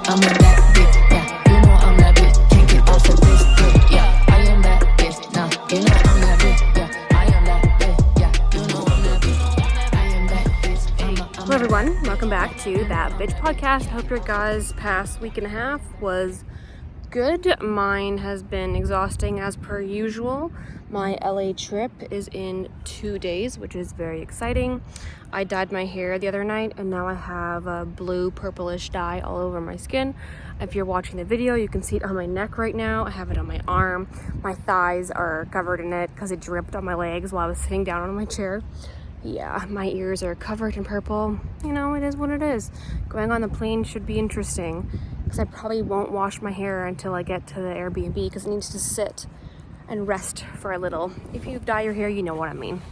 I'm a bad bitch, yeah. You know I'm that bitch, can't get off of this dick, yeah. I am that bitch, nah. You know I'm that bitch, yeah. I am that bitch, yeah. You know I'm that bitch, I am that bitch. Hello everyone, welcome back to That Bitch Podcast. Hope your guys' past week and a half was good. Mine has been exhausting as per usual. My LA trip is in 2 days, which is very exciting. I dyed my hair the other night and now I have a blue purplish dye all over my skin. If you're watching the video, you can see it on my neck right now. I have it on my arm. My thighs are covered in it because it dripped on my legs while I was sitting down on my chair. Yeah, my ears are covered in purple. You know, it is what it is. Going on the plane should be interesting because I probably won't wash my hair until I get to the Airbnb because it needs to sit and rest for a little. If you dye your hair, you know what I mean.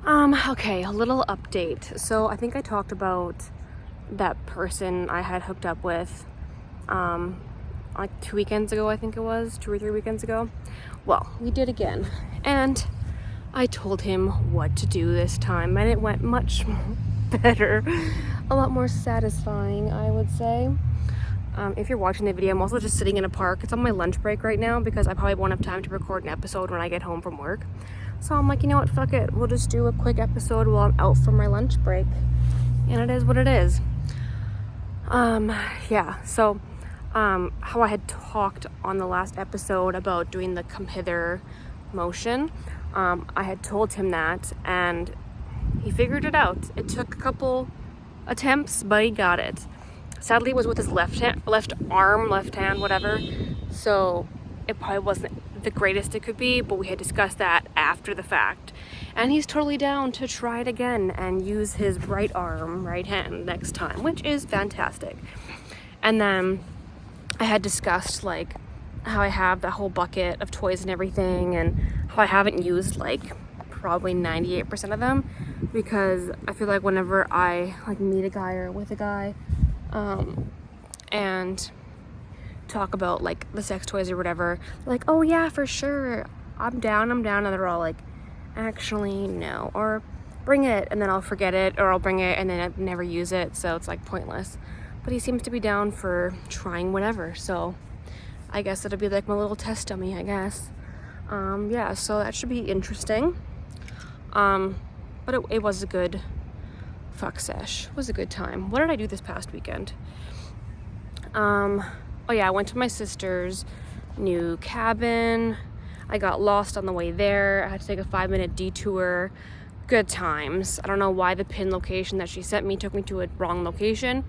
Okay, a little update. So I think I talked about that person I had hooked up with like 2 weekends ago, I think it was, 2 or 3 weekends ago. Well, we did again. And I told him what to do this time, and it went much better, a lot more satisfying, I would say. If you're watching the video, I'm also just sitting in a park. It's on my lunch break right now because I probably won't have time to record an episode when I get home from work. So I'm like, you know what, fuck it. We'll just do a quick episode while I'm out for my lunch break. And it is what it is. Yeah, so how I had talked on the last episode about doing the come hither motion, I had told him that and he figured it out. It took a couple attempts, but he got it. Sadly, it was with his left hand, whatever. So it probably wasn't the greatest it could be, but we had discussed that after the fact. And he's totally down to try it again and use his right hand next time, which is fantastic. And then I had discussed like how I have that whole bucket of toys and everything, and how I haven't used like probably 98% of them because I feel like whenever I like meet a guy or with a guy and talk about like the sex toys or whatever, like, oh yeah, for sure, I'm down, and they're all like, actually no, or bring it, and then I'll forget it, or I'll bring it and then I never use it, so it's like pointless. But he seems to be down for trying whatever, so I guess it'll be like my little test dummy, I guess. Yeah, so that should be interesting. But it was a good fuck sesh. It was a good time. What did I do this past weekend? Oh yeah, I went to my sister's new cabin. I got lost on the way there. I had to take a 5-minute detour. Good times. I don't know why the pin location that she sent me took me to a wrong location.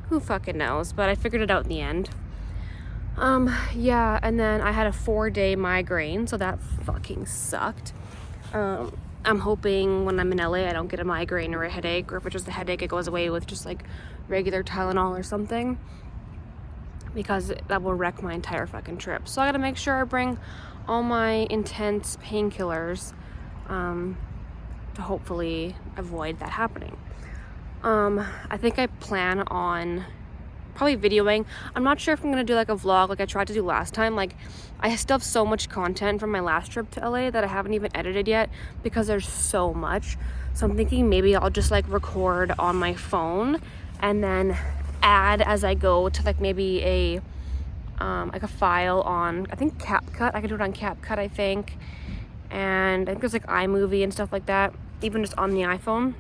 Who fucking knows? But I figured it out in the end. Yeah, and then I had a 4-day migraine, so that fucking sucked. I'm hoping when I'm in LA I don't get a migraine or a headache, or if it's just a headache it goes away with just like regular Tylenol or something, because that will wreck my entire fucking trip. So I gotta make sure I bring all my intense painkillers to hopefully avoid that happening. I think I plan on probably videoing. I'm not sure if I'm gonna do like a vlog like I tried to do last time. Like, I still have so much content from my last trip to LA that I haven't even edited yet because there's so much. So I'm thinking maybe I'll just like record on my phone and then add as I go to like maybe a like a file on, I think CapCut. I can do it on CapCut, I think. And I think there's like iMovie and stuff like that, even just on the iPhone.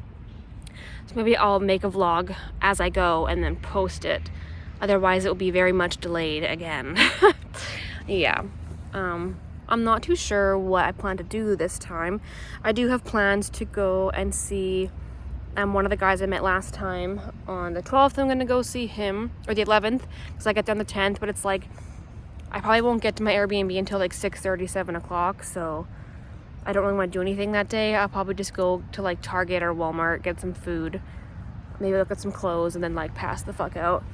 So maybe I'll make a vlog as I go and then post it. Otherwise, it will be very much delayed again. Yeah. I'm not too sure what I plan to do this time. I do have plans to go and see one of the guys I met last time on the 12th. I'm going to go see him, or the 11th, because I get there on the 10th. But it's like, I probably won't get to my Airbnb until like 6:30, 7 o'clock. So I don't really want to do anything that day. I'll probably just go to like Target or Walmart, get some food, maybe look at some clothes, and then like pass the fuck out.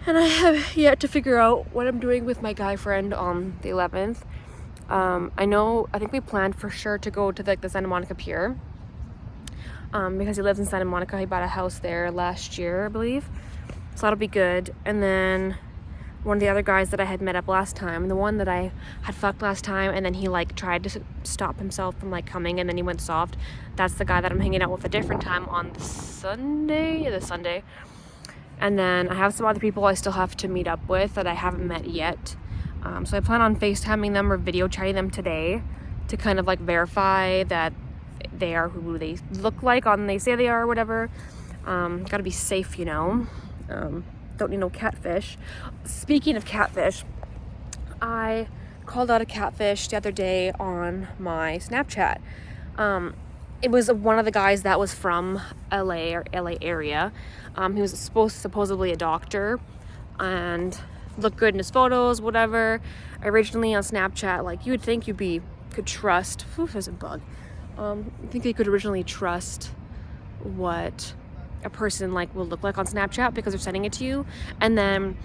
And I have yet to figure out what I'm doing with my guy friend on the 11th. I think we planned for sure to go to like the Santa Monica Pier, because he lives in Santa Monica. He bought a house there last year, I believe. So that'll be good. And then one of the other guys that I had met up last time, the one that I had fucked last time, and then he like tried to stop himself from like coming, and then he went soft. That's the guy that I'm hanging out with a different time on Sunday. And then I have some other people I still have to meet up with that I haven't met yet. So I plan on FaceTiming them or video chatting them today to kind of like verify that they are who they look like on they say they are or whatever. Gotta be safe, you know. Don't need no catfish. Speaking of catfish, I called out a catfish the other day on my Snapchat. It was one of the guys that was from LA or LA area. He was supposedly a doctor and looked good in his photos, whatever. Originally on Snapchat, like you would think could trust. There's a bug. I think you could originally trust what a person like will look like on Snapchat because they're sending it to you. And then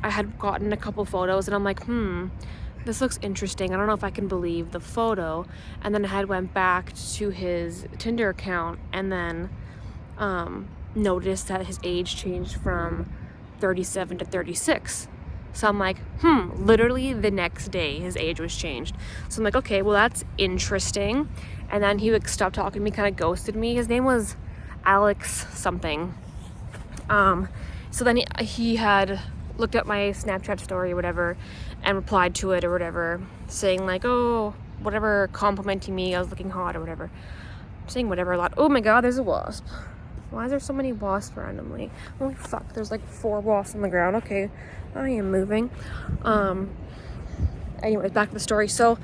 I had gotten a couple photos and I'm like, this looks interesting. I don't know if I can believe the photo. And then I had went back to his Tinder account and then noticed that his age changed from 37 to 36. So I'm like, literally the next day his age was changed. So I'm like, okay, well that's interesting. And then he would stop talking to me, kind of ghosted me. His name was Alex something. So then he had looked at my Snapchat story or whatever and replied to it or whatever, saying like, oh, whatever, complimenting me, I was looking hot or whatever. I'm saying whatever a lot. Oh my god, there's a wasp. Why is there so many wasps randomly? Holy fuck, there's like 4 wasps on the ground. Okay, I am moving. Anyways, back to the story. So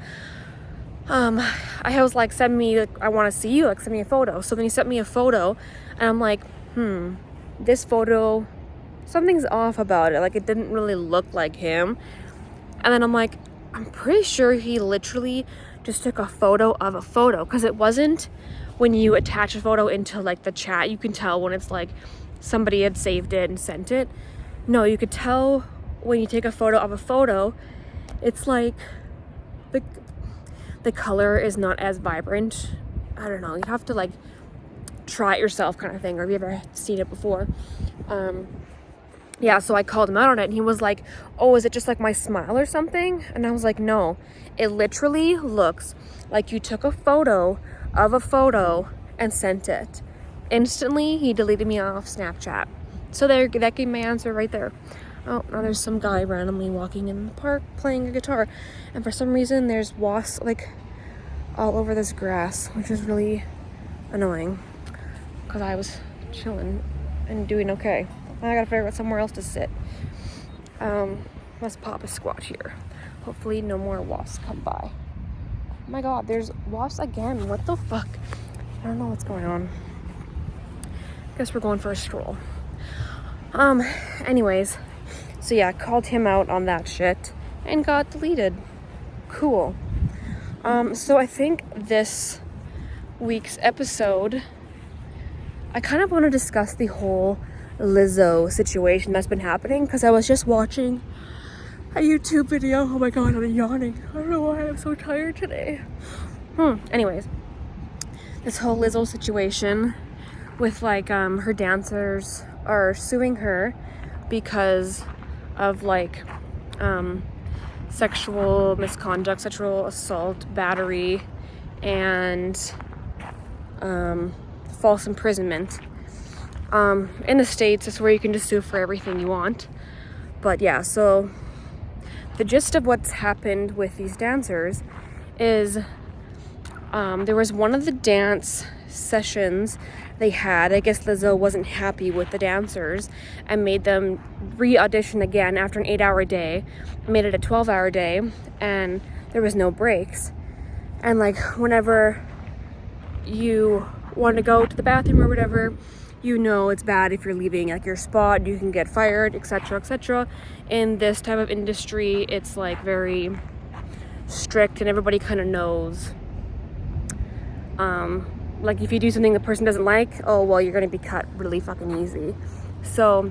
I was like, send me, like, I want to see you, like send me a photo. So then he sent me a photo and I'm like, this photo, something's off about it. Like it didn't really look like him. And then I'm like, I'm pretty sure he literally just took a photo of a photo, because it wasn't when you attach a photo into like the chat, you can tell when it's like somebody had saved it and sent it. No, you could tell when you take a photo of a photo, it's like the color is not as vibrant. I don't know, you have to like try it yourself kind of thing, or have you ever seen it before? Yeah, so I called him out on it and he was like, oh, is it just like my smile or something? And I was like, no, it literally looks like you took a photo of a photo and sent it. Instantly, he deleted me off Snapchat. So there, that gave my answer right there. Oh, now there's some guy randomly walking in the park playing a guitar. And for some reason, there's wasps like all over this grass, which is really annoying because I was chilling and doing okay. I gotta figure out somewhere else to sit. Let's pop a squat here. Hopefully no more wasps come by. Oh my god, there's wasps again. What the fuck? I don't know what's going on. Guess we're going for a stroll. Anyways, so yeah, called him out on that shit and got deleted. Cool. So I think this week's episode, I kind of want to discuss the whole Lizzo situation that's been happening, because I was just watching a YouTube video. Oh my god, I'm yawning. I don't know why I'm so tired today. Anyways, this whole Lizzo situation with like her dancers are suing her because of like sexual misconduct, sexual assault, battery, and false imprisonment. In the States, it's where you can just sue for everything you want. But yeah, so the gist of what's happened with these dancers is there was one of the dance sessions they had. I guess Lizzo wasn't happy with the dancers and made them re-audition again after an 8-hour day, made it a 12-hour day, and there was no breaks. And like whenever you want to go to the bathroom or whatever, you know it's bad if you're leaving like your spot, you can get fired, etc., etc. In this type of industry, it's like very strict and everybody kind of knows. Like if you do something the person doesn't like, oh well, you're gonna be cut really fucking easy. So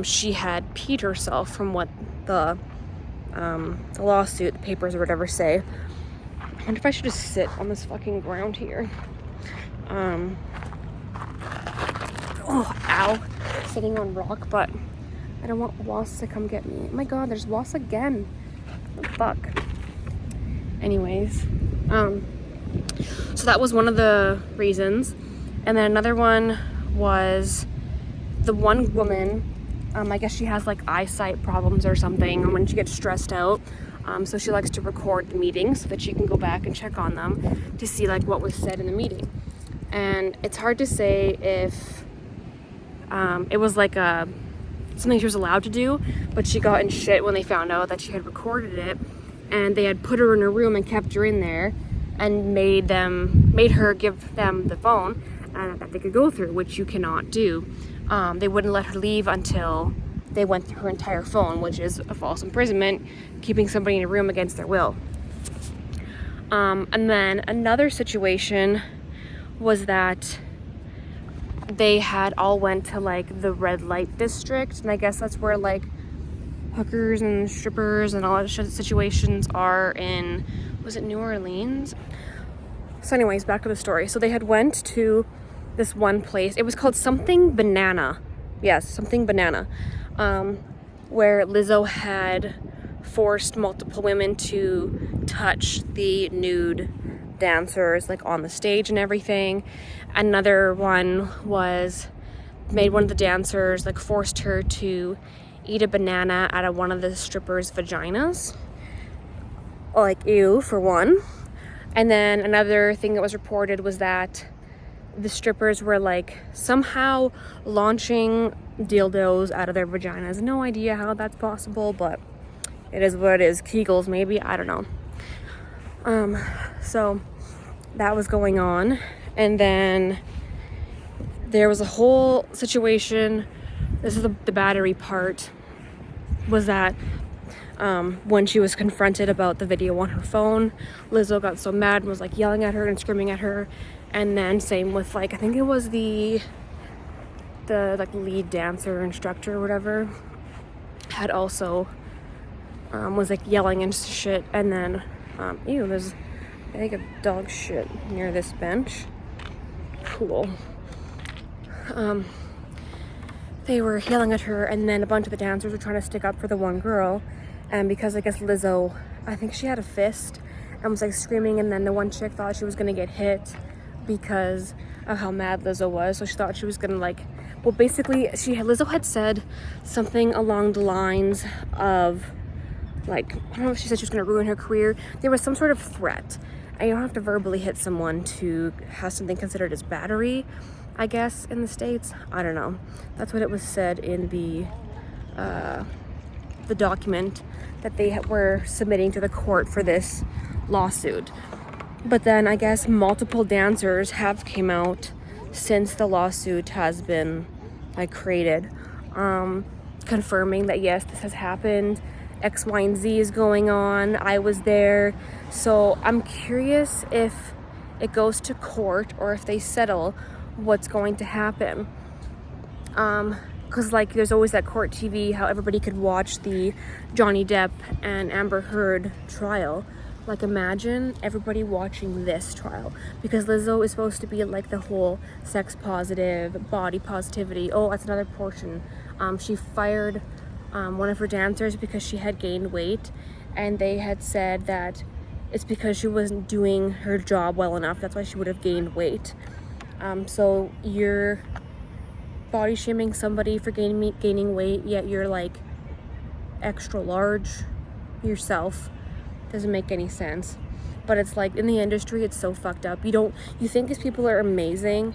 she had peed herself, from what the lawsuit, the papers or whatever say. I wonder if I should just sit on this fucking ground here. Oh, ow. Sitting on rock, but I don't want wasps to come get me. Oh my god, there's wasps again. What the fuck? Anyways, so that was one of the reasons. And then another one was the one woman I guess she has like eyesight problems or something, or when she gets stressed out. So she likes to record the meetings so that she can go back and check on them to see like what was said in the meeting. And it's hard to say if it was like something she was allowed to do, but she got in shit when they found out that she had recorded it, and they had put her in her room and kept her in there and made her give them the phone that they could go through, which you cannot do. They wouldn't let her leave until they went through her entire phone, which is a false imprisonment, keeping somebody in a room against their will. And then another situation was that they had all went to like the red light district, and I guess that's where like hookers and strippers and all that situations are in, was it New Orleans? So anyways, back to the story. So they had went to this one place, it was called something banana, yes, something banana, where Lizzo had forced multiple women to touch the nude dancers like on the stage and everything. Another one was made one of the dancers like forced her to eat a banana out of one of the strippers' vaginas. Like, ew, for one. And then another thing that was reported was that the strippers were like somehow launching dildos out of their vaginas. No idea how that's possible, but it is what it is. Kegels, maybe, I don't know. So that was going on. And then there was a whole situation. This is the battery part, was that when she was confronted about the video on her phone, Lizzo got so mad and was like yelling at her and screaming at her. And then same with like, I think it was the like lead dancer instructor or whatever, had also was like yelling and shit. And then ew, there's I think of dog shit near this bench. Cool. They were yelling at her, and then a bunch of the dancers were trying to stick up for the one girl, and because I guess Lizzo, I think she had a fist and was like screaming, and then the one chick thought she was gonna get hit because of how mad Lizzo was, so she thought she was gonna like, well, basically Lizzo had said something along the lines of like, I don't know if she said she was gonna ruin her career. There was some sort of threat. And you don't have to verbally hit someone to have something considered as battery, I guess, in the States. I don't know. That's what it was said in the document that they were submitting to the court for this lawsuit. But then I guess multiple dancers have came out since the lawsuit has been like created, confirming that yes, this has happened. X, Y, and Z is going on. I was there. So I'm curious if it goes to court or if they settle, what's going to happen. Because like there's always that court TV, how everybody could watch the Johnny Depp and Amber Heard trial. Like imagine everybody watching this trial, because Lizzo is supposed to be like the whole sex positive, body positivity. Oh, that's another portion. She fired one of her dancers because she had gained weight, and they had said that it's because she wasn't doing her job well enough. That's why she would have gained weight. So you're body shaming somebody for gaining weight, yet you're like extra large yourself. Doesn't make any sense. But it's like in the industry, it's so fucked up. You think these people are amazing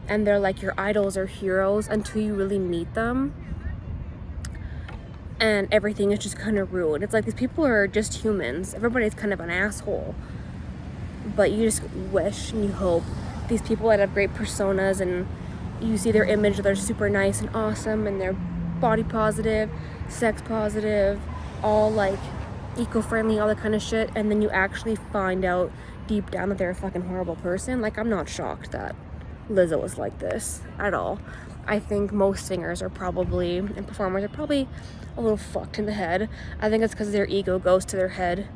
and they're like your idols or heroes until you really meet them, and everything is just kind of ruined. It's like these people are just humans. Everybody's kind of an asshole, but you just wish and you hope these people that have great personas, and you see their image, they're super nice and awesome, and they're body positive, sex positive, all like eco-friendly, all that kind of shit, and then you actually find out deep down that they're a fucking horrible person. Like, I'm not shocked that Lizzo was like this at all. I think most singers are probably, and performers are probably a little fucked in the head. I think it's because their ego goes to their head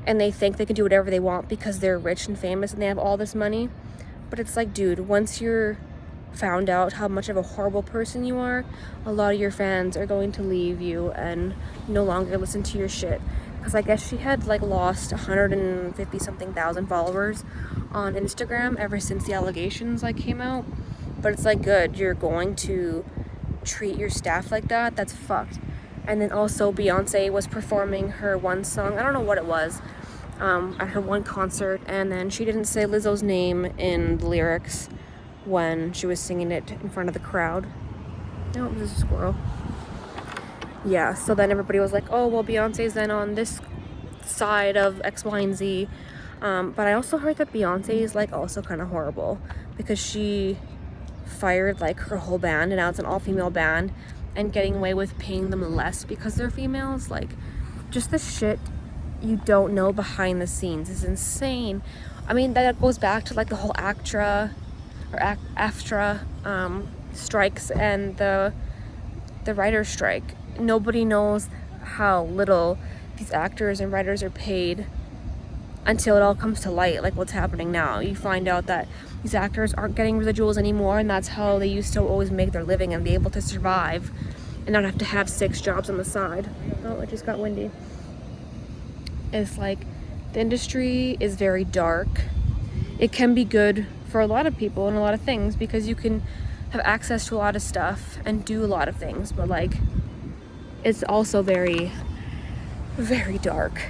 and they think they can do whatever they want because they're rich and famous and they have all this money. But it's like, dude, once you're found out how much of a horrible person you are, a lot of your fans are going to leave you and no longer listen to your shit. Because I guess she had like lost 150 something thousand followers on Instagram ever since the allegations like came out. But it's like, good, you're going to treat your staff like that. That's fucked. And then also Beyonce was performing her one song, I don't know what it was, at her one concert, and then she didn't say Lizzo's name in the lyrics when she was singing it in front of the crowd. No, it was a squirrel. Yeah, so then everybody was like, oh, well, Beyonce's then on this side of X, Y, and Z. But I also heard that Beyonce is like also kind of horrible because she fired like her whole band, and now it's an all-female band, and getting away with paying them less because they're females. Like, just the shit you don't know behind the scenes is insane. I mean, that goes back to like the whole ACTRA strikes and the writer's strike. Nobody knows how little these actors and writers are paid until it all comes to light, like what's happening now. You find out that these actors aren't getting residuals anymore, and that's how they used to always make their living and be able to survive and not have to have 6 jobs on the side. Oh, it just got windy. It's like the industry is very dark. It can be good for a lot of people and a lot of things because you can have access to a lot of stuff and do a lot of things, but like it's also very, very dark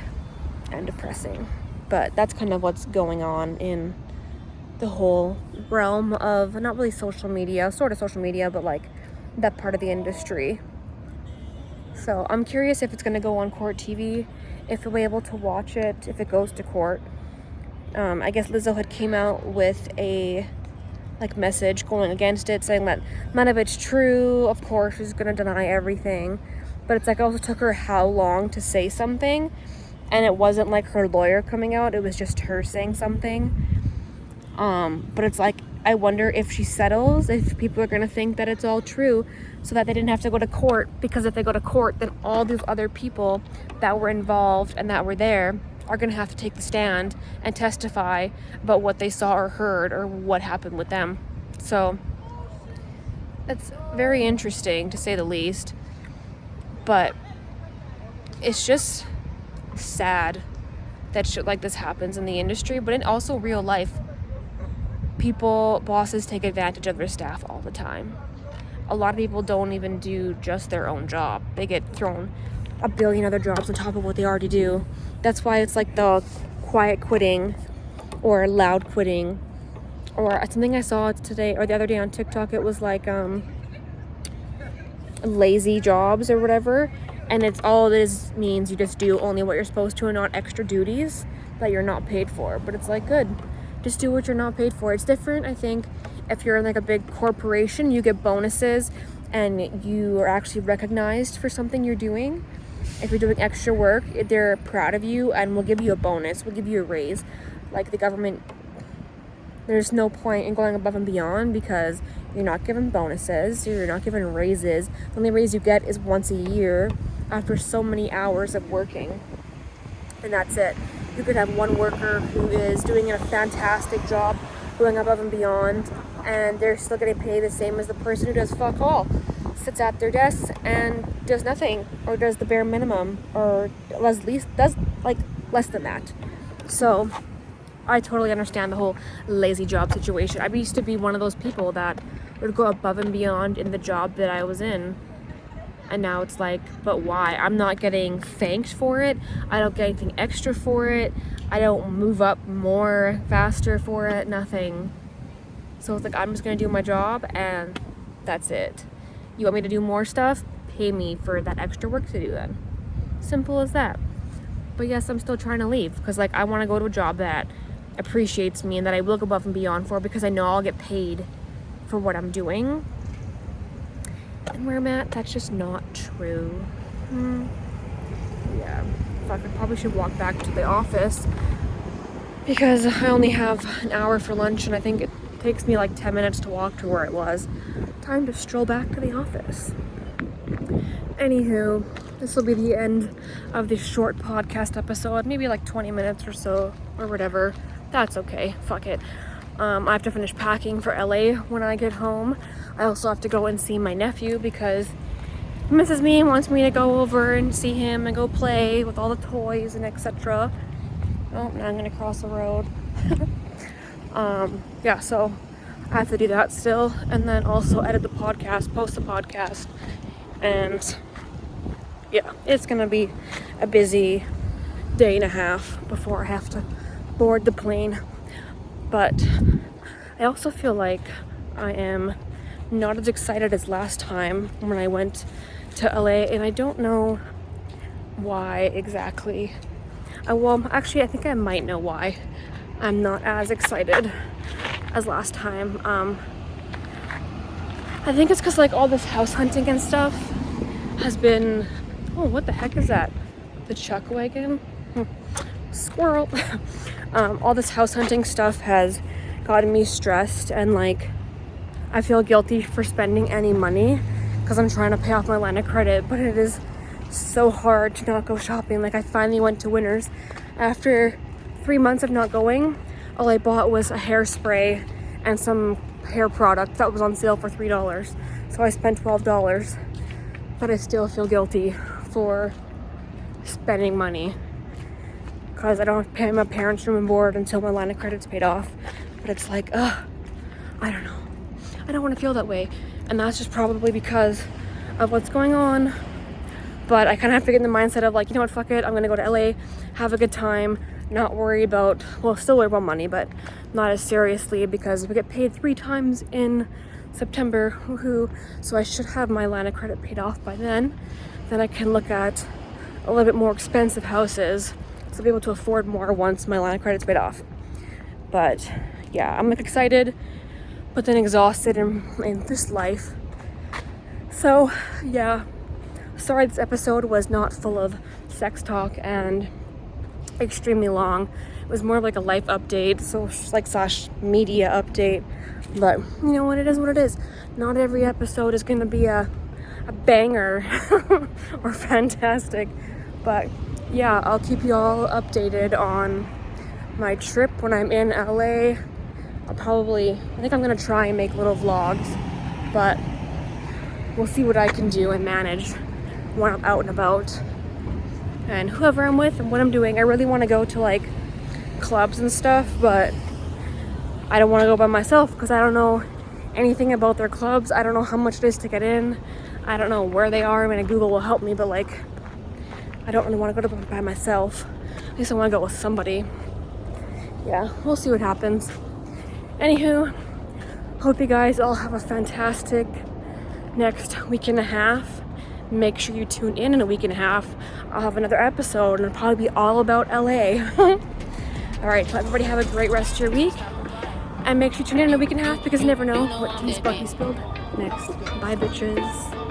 and depressing. But that's kind of what's going on in the whole realm of not really social media, sort of social media, but like that part of the industry. So I'm curious if it's going to go on court TV, if we'll be able to watch it, if it goes to court. I guess Lizzo had came out with a like message going against it, saying that none of it's true. Of course, she's going to deny everything. But it's like it also took her how long to say something, and it wasn't like her lawyer coming out, it was just her saying something. But it's like, I wonder if she settles, if people are going to think that it's all true so that they didn't have to go to court, because if they go to court, then all these other people that were involved and that were there are going to have to take the stand and testify about what they saw or heard or what happened with them. So it's very interesting, to say the least. But it's just sad that shit like this happens in the industry, but in also real life. Bosses take advantage of their staff all the time. A lot of people don't even do just their own job. They get thrown a billion other jobs on top of what they already do. That's why it's like the quiet quitting or loud quitting, or something I saw today or the other day on TikTok. It was like lazy jobs or whatever, and it's all this means you just do only what you're supposed to and not extra duties that you're not paid for. But it's like, good, just do what you're not paid for. It's different, I think, if you're in like a big corporation, you get bonuses and you are actually recognized for something you're doing. If you're doing extra work, they're proud of you and will give you a bonus, will give you a raise. Like the government, there's no point in going above and beyond because you're not given bonuses, you're not given raises. The only raise you get is once a year after so many hours of working. And that's it. You could have one worker who is doing a fantastic job, going above and beyond, and they're still getting paid the same as the person who does fuck all. Sits at their desk and does nothing, or does the bare minimum, or does less than that. So I totally understand the whole lazy job situation. I used to be one of those people that would go above and beyond in the job that I was in. And now it's like, but why? I'm not getting thanked for it. I don't get anything extra for it. I don't move up more faster for it. Nothing. So it's like, I'm just going to do my job and that's it. You want me to do more stuff? Pay me for that extra work to do then. Simple as that. But yes, I'm still trying to leave because like I want to go to a job that appreciates me and that I will go above and beyond for, because I know I'll get paid for what I'm doing. And where I'm at, that's just not true. Yeah, fuck, I probably should walk back to the office because I only have an hour for lunch and I think it takes me like 10 minutes to walk to where it was. Time to stroll back to the office. Anywho, this will be the end of this short podcast episode, maybe like 20 minutes or so, or whatever. That's okay, fuck it. I have to finish packing for LA when I get home. I also have to go and see my nephew because he misses me and wants me to go over and see him and go play with all the toys and etc. Oh, now I'm gonna cross the road. Yeah, so I have to do that still, and then also edit the podcast, post the podcast, and yeah, it's gonna be a busy day and a half before I have to board the plane. But I also feel like I am not as excited as last time when I went to LA, and I don't know why exactly. Well, actually, I think I might know why I'm not as excited as last time. I think it's because like all this house hunting and stuff has been. Oh, what the heck is that? The chuck wagon? Squirrel. All this house hunting stuff has gotten me stressed, and like I feel guilty for spending any money because I'm trying to pay off my line of credit, but it is so hard to not go shopping. Like I finally went to Winners after 3 months of not going. All I bought was a hairspray and some hair product that was on sale for $3. So I spent $12, but I still feel guilty for spending money because I don't pay my parents' room and board until my line of credit's paid off. But it's like, I don't know. I don't want to feel that way. And that's just probably because of what's going on. But I kind of have to get in the mindset of like, you know what, fuck it. I'm going to go to LA, have a good time, not worry about, well, still worry about money, but not as seriously because we get paid 3 times in September. Woohoo. So I should have my line of credit paid off by then. Then I can look at a little bit more expensive houses. So I'll be able to afford more once my line of credit's paid off. But yeah, I'm like excited, but then exhausted in this life. So yeah, sorry this episode was not full of sex talk and extremely long. It was more of like a life update, so like / media update. But you know what, it is what it is. Not every episode is gonna be a banger or fantastic. But yeah, I'll keep you all updated on my trip when I'm in LA. I think I'm gonna try and make little vlogs, but we'll see what I can do and manage when I'm out and about and whoever I'm with and what I'm doing. I really want to go to like clubs and stuff, but I don't want to go by myself because I don't know anything about their clubs. I don't know how much it is to get in. I don't know where they are. I mean, Google will help me, but like I don't really want to go to by myself. At least I want to go with somebody. Yeah, we'll see what happens. Anywho, hope you guys all have a fantastic next week and a half. Make sure you tune in a week and a half. I'll have another episode and it'll probably be all about LA. Alright, so everybody have a great rest of your week. And make sure you tune in a week and a half because you never know what tea's about to be spilled next. Bye, bitches.